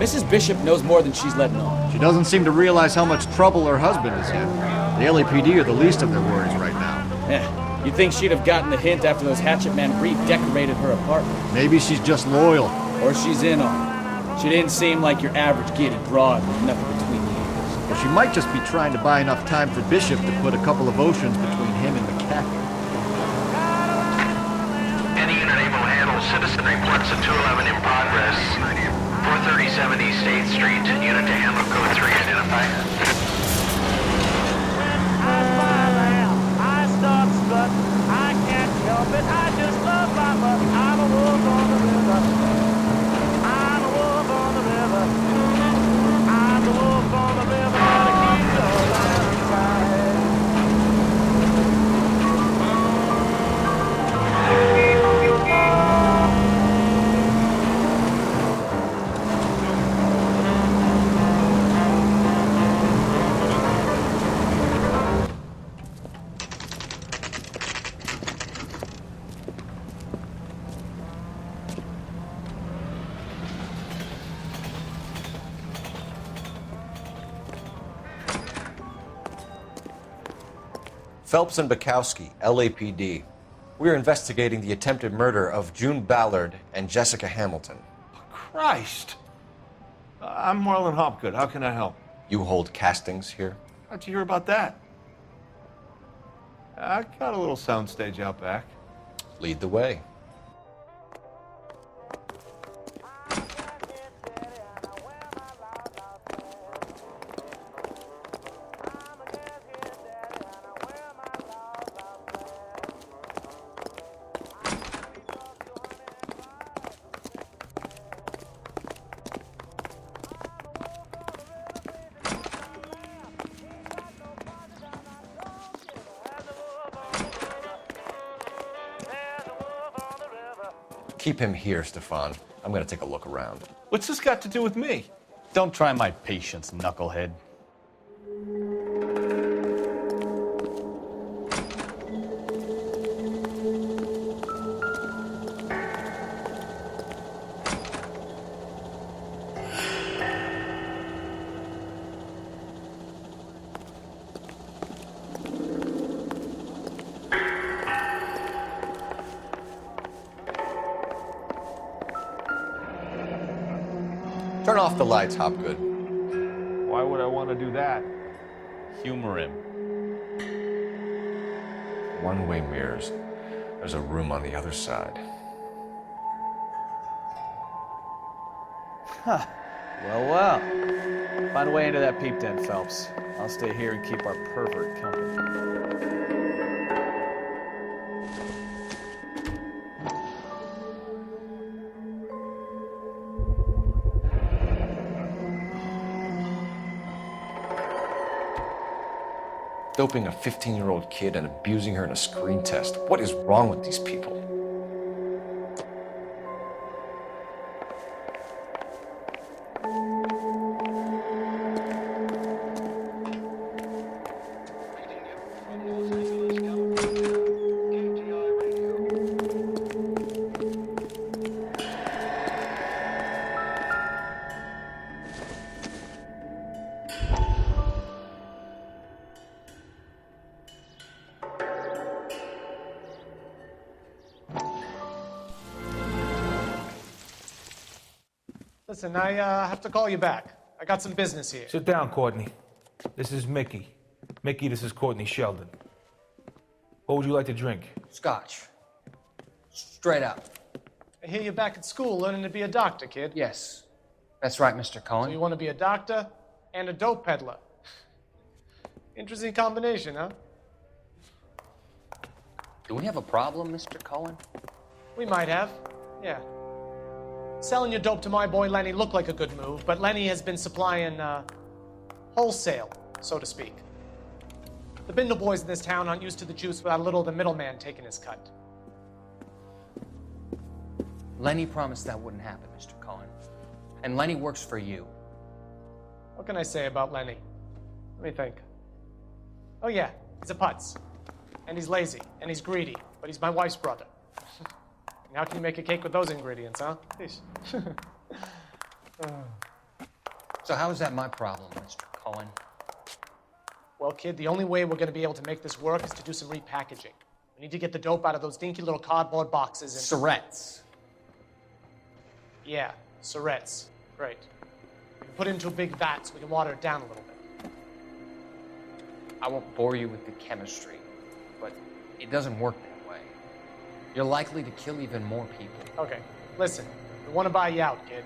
Mrs. Bishop knows more than she's letting on. She doesn't seem to realize how much trouble her husband is in. The LAPD are the least of their worries right now. Yeah, you'd think she'd have gotten the hint after those hatchet men redecorated her apartment. Maybe she's just loyal. Or she's in on it. She didn't seem like your average giddy broad with nothing between the ears. Or she might just be trying to buy enough time for Bishop to put a couple of oceans between him and the cat. Any unit able to handle citizen reports of 211 in progress. 437 East 8th Street. Unit to handle code 3 identified. I start strut. I can't help it. I just love my luck. I'm a wolf on the river. I'm a wolf on the river. I'm a wolf on the river. Gotta keep the land inside. Phelps and Bukowski, L.A.P.D. We are investigating the attempted murder of June Ballard and Jessica Hamilton. Christ! I'm Marlon Hopgood. How can I help? You hold castings here? How'd you hear about that? I got a little soundstage out back. Lead the way. Keep him here, Stefan. I'm gonna take a look around. What's this got to do with me? Don't try my patience, knucklehead. Turn off the lights, Hopgood. Why would I want to do that? Humor him. One-way mirrors. There's a room on the other side. Huh. Well. Find a way into that peep den, Phelps. I'll stay here and keep our pervert company. Doping a 15-year-old kid and abusing her in a screen test. What is wrong with these people? Listen, I have to call you back. I got some business here. Sit down, Courtney. This is Mickey. Mickey, this is Courtney Sheldon. What would you like to drink? Scotch. Straight up. I hear you're back at school learning to be a doctor, kid. Yes. That's right, Mr. Cohen. So you want to be a doctor and a dope peddler. Interesting combination, huh? Do we have a problem, Mr. Cohen? We might have, yeah. Selling your dope to my boy Lenny looked like a good move, but Lenny has been supplying, wholesale, so to speak. The Bindle boys in this town aren't used to the juice without a little of the middleman taking his cut. Lenny promised that wouldn't happen, Mr. Cohen. And Lenny works for you. What can I say about Lenny? Let me think. Oh yeah, he's a putz. And he's lazy, and he's greedy, but he's my wife's brother. And how can you make a cake with those ingredients, huh? Please. So how is that my problem, Mr. Cullen? Well, kid, the only way we're going to be able to make this work is to do some repackaging. We need to get the dope out of those dinky little cardboard boxes and... Surrettes. Yeah, Surrettes. Great. We can put it into a big vat so we can water it down a little bit. I won't bore you with the chemistry, but it doesn't work that way. You're likely to kill even more people. Okay, listen. We want to buy you out, kid.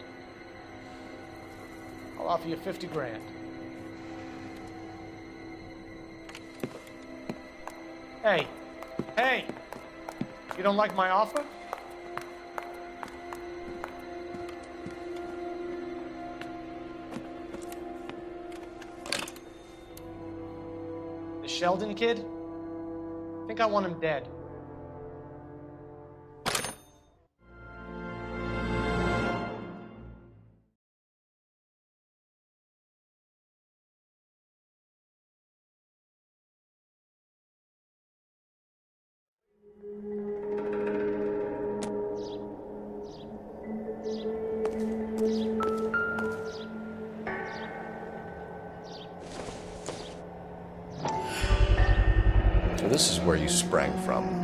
I'll offer you 50 grand. Hey, hey! You don't like my offer? The Sheldon kid? I think I want him dead. So this is where you sprang from.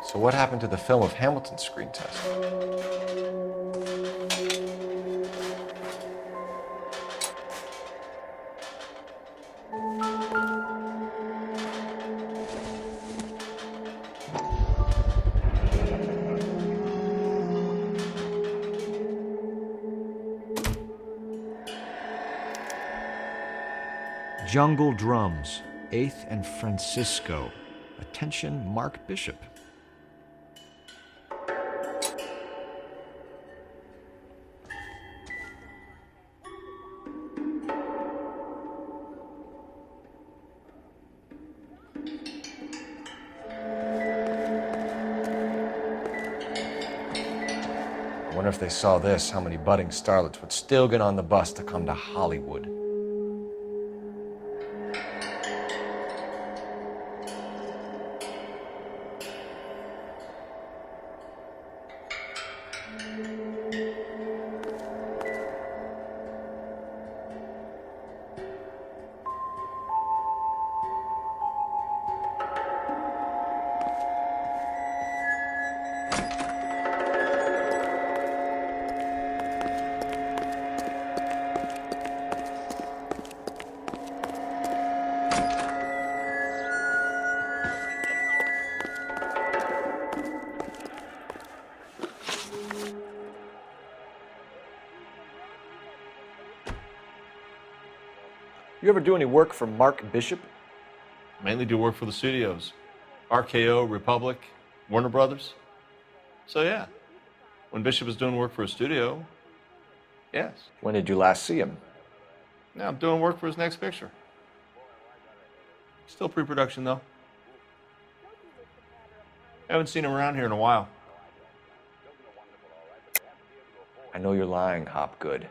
So what happened to the film of Hamilton's screen test? Jungle Drums, 8th and Francisco. Attention, Mark Bishop. I wonder if they saw this, how many budding starlets would still get on the bus to come to Hollywood. You ever do any work for Mark Bishop? Mainly do work for the studios. RKO, Republic, Warner Brothers. So yeah, when Bishop is doing work for a studio, yes. When did you last see him? Now I'm doing work for his next picture. Still pre-production though. Haven't seen him around here in a while. I know you're lying, Hopgood.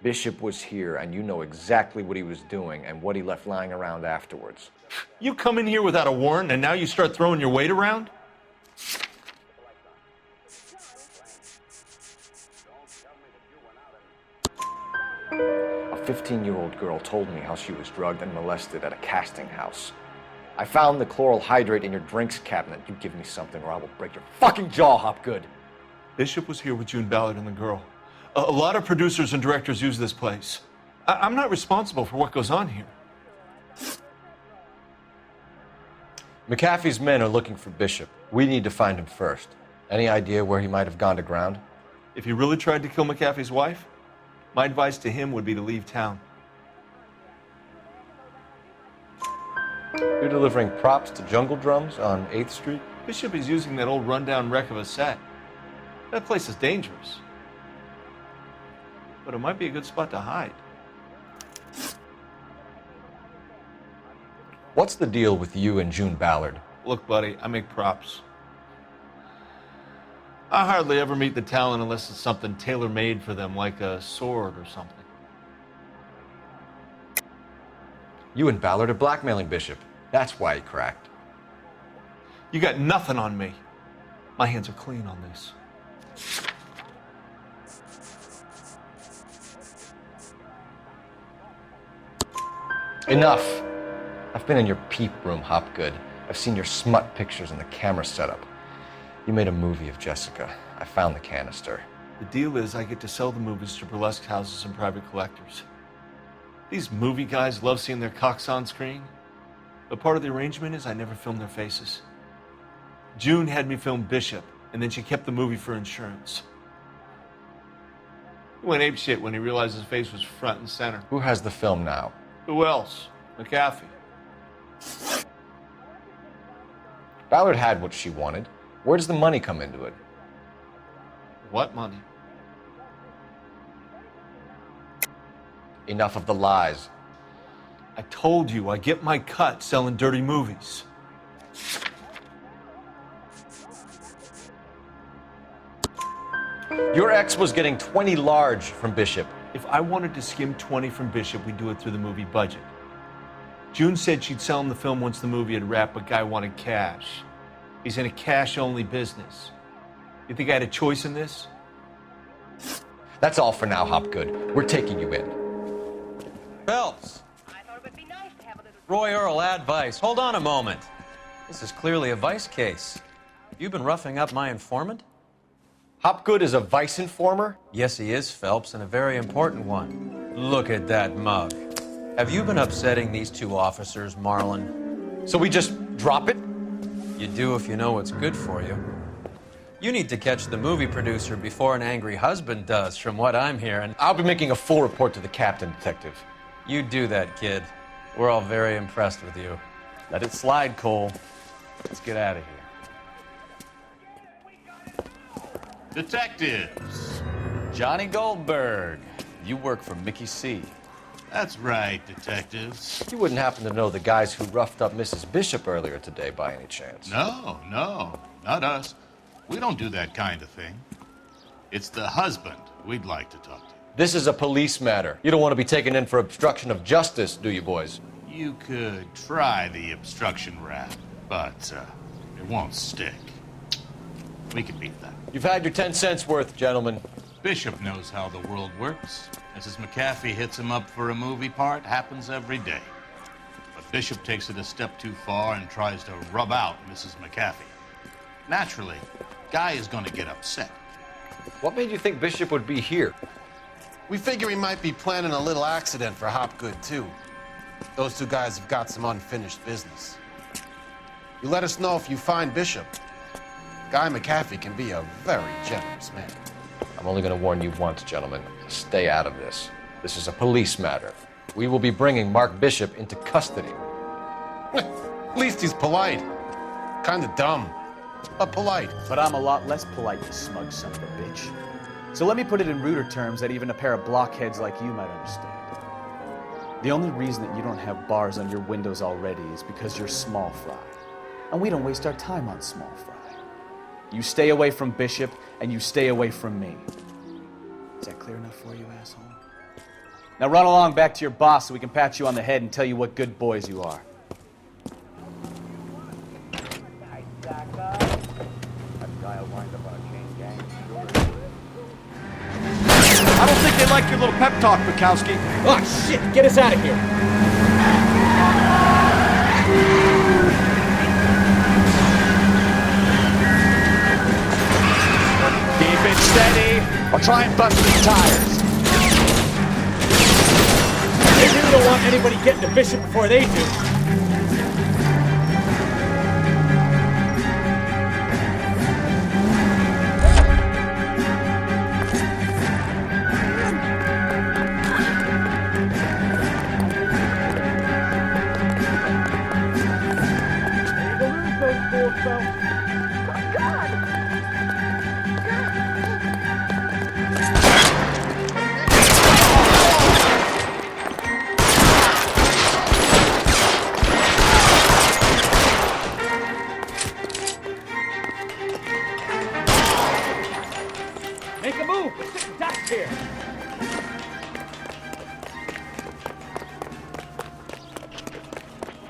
Bishop was here, and you know exactly what he was doing and what he left lying around afterwards. You come in here without a warrant, and now you start throwing your weight around? A 15-year-old girl told me how she was drugged and molested at a casting house. I found the chloral hydrate in your drinks cabinet. You give me something or I will break your fucking jaw, Hopgood. Bishop was here with June Ballard and the girl. A lot of producers and directors use this place. I'm not responsible for what goes on here. McAfee's men are looking for Bishop. We need to find him first. Any idea where he might have gone to ground? If he really tried to kill McAfee's wife, My advice to him would be to leave town. You're delivering props to Jungle Drums on 8th Street? Bishop is using that old rundown wreck of a set. That place is dangerous. But it might be a good spot to hide. What's the deal with you and June Ballard? Look, buddy, I make props. I hardly ever meet the talent unless it's something tailor-made for them, like a sword or something. You and Ballard are blackmailing Bishop. That's why he cracked. You got nothing on me. My hands are clean on this. Enough. I've been in your peep room, Hopgood. I've seen your smut pictures and the camera setup. You made a movie of Jessica. I found the canister. The deal is I get to sell the movies to burlesque houses and private collectors. These movie guys love seeing their cocks on screen, but part of the arrangement is I never film their faces. June had me film Bishop, and then she kept the movie for insurance. He went apeshit when he realized his face was front and center. Who has the film now? Who else? McAfee. Ballard had what she wanted. Where does the money come into it? What money? Enough of the lies. I told you I get my cut selling dirty movies. Your ex was getting 20 large from Bishop. If I wanted to skim 20 from Bishop, we'd do it through the movie budget. June said she'd sell him the film once the movie had wrapped, but Guy wanted cash. He's in a cash-only business. You think I had a choice in this? That's all for now, Hopgood. We're taking you in. Phelps. Roy Earl, advice. Hold on a moment. This is clearly a vice case. You've been roughing up my informant? Hopgood is a vice informer? Yes, he is, Phelps, and a very important one. Look at that mug. Have you been upsetting these two officers, Marlin? So we just drop it? You do if you know what's good for you. You need to catch the movie producer before an angry husband does, from what I'm hearing. I'll be making a full report to the captain, detective. You do that, kid. We're all very impressed with you. Let it slide, Cole. Let's get out of here. Detectives. Johnny Goldberg. You work for Mickey C. That's right, detectives. You wouldn't happen to know the guys who roughed up Mrs. Bishop earlier today by any chance? No, not us. We don't do that kind of thing. It's the husband we'd like to talk to. This is a police matter. You don't want to be taken in for obstruction of justice, do you, boys? You could try the obstruction rap, but it won't stick. We can beat that. You've had your 10 cents worth, gentlemen. Bishop knows how the world works. Mrs. McAfee hits him up for a movie part, happens every day. But Bishop takes it a step too far and tries to rub out Mrs. McAfee. Naturally, Guy is going to get upset. What made you think Bishop would be here? We figure he might be planning a little accident for Hopgood, too. Those two guys have got some unfinished business. You let us know if you find Bishop. Guy McAfee can be a very generous man. I'm only going to warn you once, gentlemen. Stay out of this. This is a police matter. We will be bringing Mark Bishop into custody. At least he's polite. Kind of dumb, but polite. But I'm a lot less polite, you smug son of a bitch. So let me put it in ruder terms that even a pair of blockheads like you might understand. The only reason that you don't have bars on your windows already is because you're small fry. And we don't waste our time on small fry. You stay away from Bishop, and you stay away from me. Is that clear enough for you, asshole? Now run along back to your boss so we can pat you on the head and tell you what good boys you are. I don't think they like your little pep talk, Bukowski. Oh, shit! Get us out of here! Keep it steady, or try and bust these tires. They really don't want anybody getting to Bishop before they do. move. We're sitting ducks here.